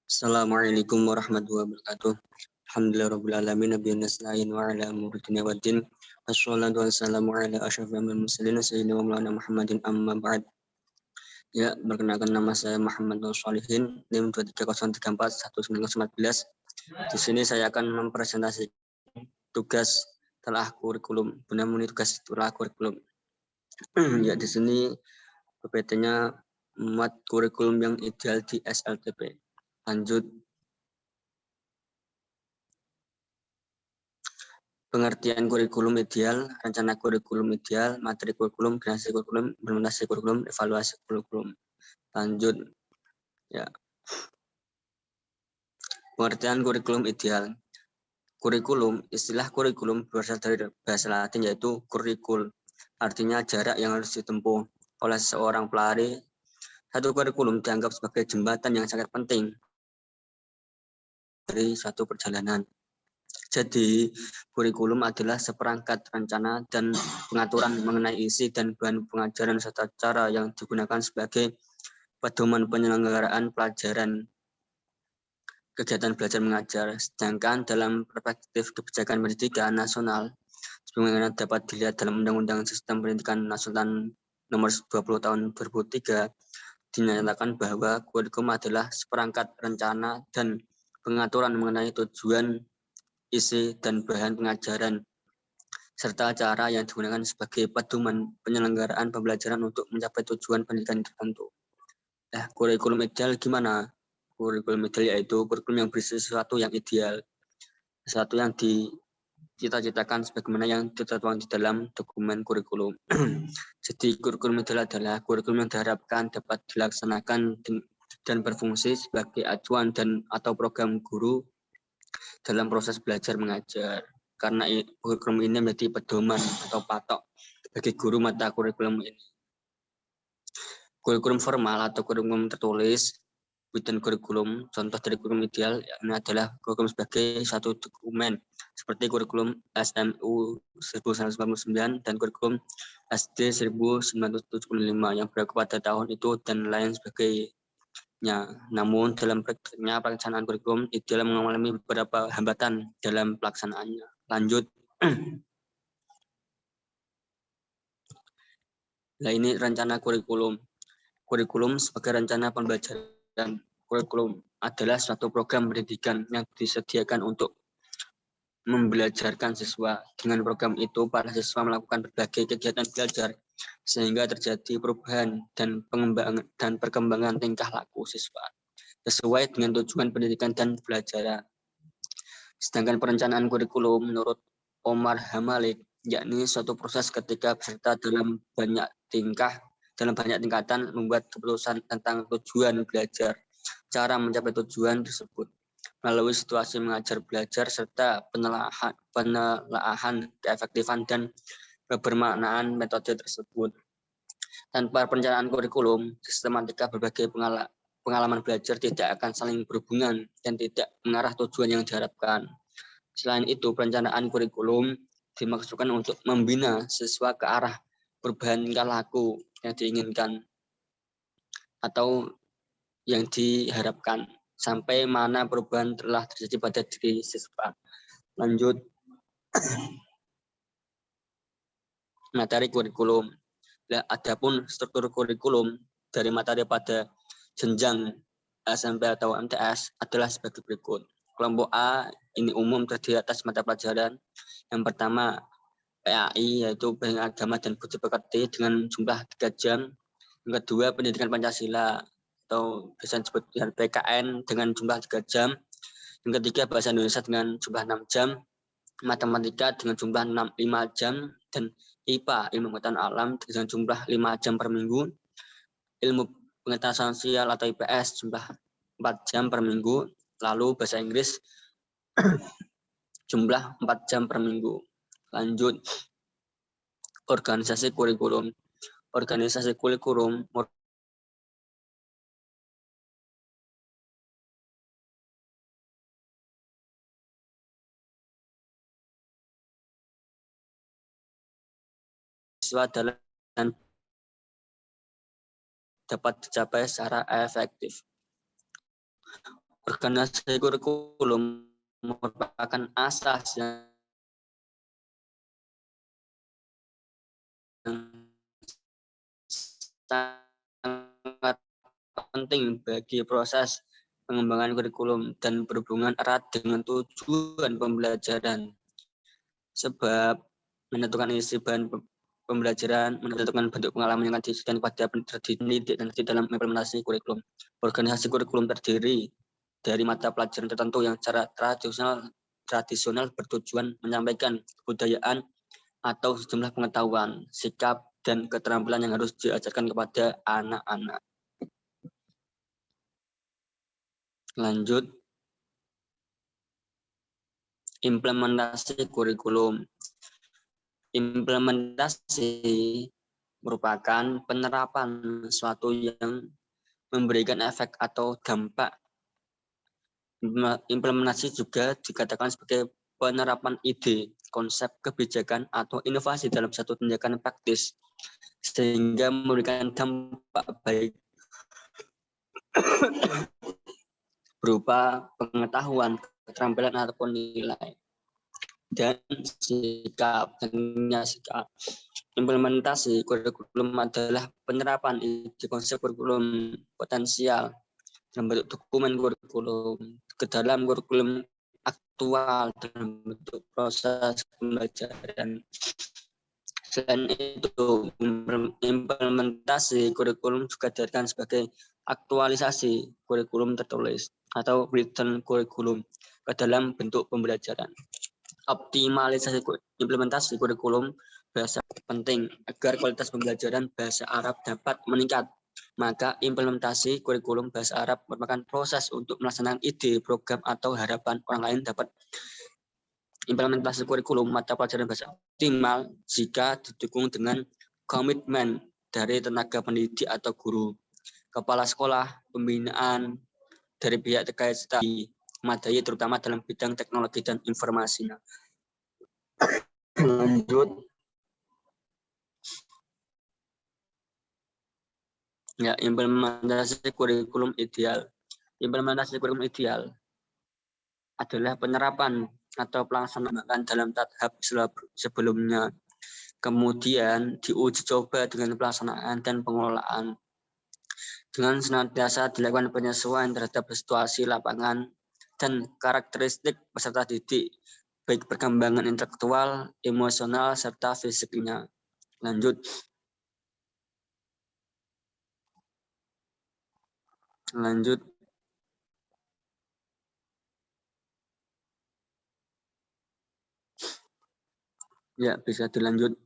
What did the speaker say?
Assalamualaikum warahmatullahi wabarakatuh. Alhamdulillahirabbil alamin nabiyyin nasta'in wa ala umuri dunya waddin. Wassalatu wassalamu ala asyrafil mursalin sayyidina wa maulana Muhammadin amma ba'd. Ya, perkenalkan nama saya Muhammad Nur Sholihin, NIM 230341914. Di sini saya akan mempresentasikan tugas telah kurikulum. Benar-benar tugas telah kurikulum. Ya, di sini PPT-nya membuat kurikulum yang ideal di SLTP. Lanjut. Pengertian kurikulum ideal, rencana kurikulum ideal, materi kurikulum, generasi kurikulum, implementasi kurikulum, evaluasi kurikulum. Lanjut. Ya. Pengertian kurikulum ideal. Kurikulum, istilah kurikulum berasal dari bahasa Latin yaitu kurikul. Artinya jarak yang harus ditempuh oleh seorang pelari. Satu kurikulum dianggap sebagai jembatan yang sangat penting dari suatu perjalanan. Jadi, kurikulum adalah seperangkat rencana dan pengaturan mengenai isi dan bahan pengajaran serta cara yang digunakan sebagai pedoman penyelenggaraan pelajaran kegiatan belajar mengajar. Sedangkan dalam perspektif kebijakan pendidikan nasional, sebagaimana dapat dilihat dalam Undang-Undang Sistem Pendidikan Nasional Nomor 20 Tahun 2003, dinyatakan bahwa kurikulum adalah seperangkat rencana dan pengaturan mengenai tujuan, isi, dan bahan pengajaran, serta cara yang digunakan sebagai pedoman penyelenggaraan pembelajaran untuk mencapai tujuan pendidikan tertentu. Kurikulum ideal gimana? Kurikulum ideal yaitu kurikulum yang berisi sesuatu yang ideal, sesuatu yang dicita-citakan sebagaimana yang tertuang di dalam dokumen kurikulum. Jadi kurikulum ideal adalah kurikulum yang diharapkan dapat dilaksanakan dan berfungsi sebagai acuan dan atau program guru dalam proses belajar mengajar. Karena kurikulum ini menjadi pedoman atau patok bagi guru mata kurikulum ini. Kurikulum formal atau kurikulum tertulis, written kurikulum, contoh dari kurikulum ideal ini adalah kurikulum sebagai satu dokumen seperti kurikulum SMU 1999 dan kurikulum SD 1975 yang berlaku pada tahun itu dan lain sebagainya. Namun dalam praktiknya pelaksanaan kurikulum ideal mengalami beberapa hambatan dalam pelaksanaannya. Lanjut. Nah, ini rencana kurikulum. Kurikulum sebagai rencana pembelajaran. Kurikulum adalah suatu program pendidikan yang disediakan untuk membelajarkan siswa. Dengan program itu, para siswa melakukan berbagai kegiatan belajar sehingga terjadi perubahan dan perkembangan tingkah laku siswa sesuai dengan tujuan pendidikan dan pembelajaran. Sedangkan perencanaan kurikulum menurut Omar Hamalik, yakni suatu proses ketika peserta dalam banyak tingkatan membuat keputusan tentang tujuan belajar, cara mencapai tujuan tersebut, melalui situasi mengajar belajar serta penelaahan keefektifan dan kebermaknaan metode tersebut. Tanpa perencanaan kurikulum, sistematika berbagai pengalaman belajar tidak akan saling berhubungan dan tidak mengarah tujuan yang diharapkan. Selain itu, perencanaan kurikulum dimaksudkan untuk membina siswa ke arah perubahan tingkah laku yang diinginkan atau yang diharapkan sampai mana perubahan telah terjadi pada diri siswa. Lanjut. Materi kurikulum. Adapun struktur kurikulum dari materi pada jenjang SMP atau MTS adalah sebagai berikut. Kelompok A ini umum terdiri atas mata pelajaran. Yang pertama PAI yaitu Pendidikan Agama dan Budi Pekerti dengan jumlah 3 jam. Yang kedua Pendidikan Pancasila atau biasa disebut PKN dengan jumlah 3 jam. Yang ketiga Bahasa Indonesia dengan jumlah 6 jam. Matematika dengan jumlah 5 jam dan IPA, ilmu pengetahuan alam dengan jumlah 5 jam per minggu. Ilmu pengetahuan sosial atau IPS jumlah 4 jam per minggu. Lalu bahasa Inggris jumlah 4 jam per minggu. Lanjut. Organisasi kurikulum. Organisasi kurikulum siswa dan dapat dicapai secara efektif. Organisasi kurikulum merupakan asas yang sangat penting bagi proses pengembangan kurikulum dan berhubungan erat dengan tujuan pembelajaran. Sebab menentukan isi bahan pembelajaran, menentukan bentuk pengalaman yang akan disediakan kepada pendidik dan dalam implementasi kurikulum. Organisasi kurikulum terdiri dari mata pelajaran tertentu yang secara tradisional bertujuan menyampaikan kebudayaan atau sejumlah pengetahuan, sikap, dan keterampilan yang harus diajarkan kepada anak-anak. Lanjut, implementasi kurikulum. Implementasi merupakan penerapan suatu yang memberikan efek atau dampak. Implementasi juga dikatakan sebagai penerapan ide, konsep kebijakan, atau inovasi dalam satu tindakan praktis, sehingga memberikan dampak baik berupa pengetahuan, keterampilan, ataupun nilai. Dan sikap. Implementasi kurikulum adalah penerapan ide konsep kurikulum potensial dalam bentuk dokumen kurikulum ke dalam kurikulum aktual dalam bentuk proses pembelajaran. Selain itu, implementasi kurikulum juga dikatakan sebagai aktualisasi kurikulum tertulis atau written kurikulum ke dalam bentuk pembelajaran. Optimalisasi implementasi kurikulum bahasa penting agar kualitas pembelajaran bahasa Arab dapat meningkat. Maka implementasi kurikulum bahasa Arab merupakan proses untuk melaksanakan ide, program, atau harapan orang lain dapat implementasi kurikulum mata pelajaran bahasa optimal jika didukung dengan komitmen dari tenaga pendidik atau guru, kepala sekolah, pembinaan dari pihak terkait serta memadai terutama dalam bidang teknologi dan informasi. Lanjut, ya, implementasi kurikulum ideal. Implementasi kurikulum ideal adalah penerapan atau pelaksanaan dalam tahap sebelumnya, kemudian diuji coba dengan pelaksanaan dan pengelolaan dengan senantiasa dilakukan penyesuaian terhadap situasi lapangan dan karakteristik peserta didik, baik perkembangan intelektual, emosional, serta fisiknya. Lanjut. Ya, bisa dilanjut.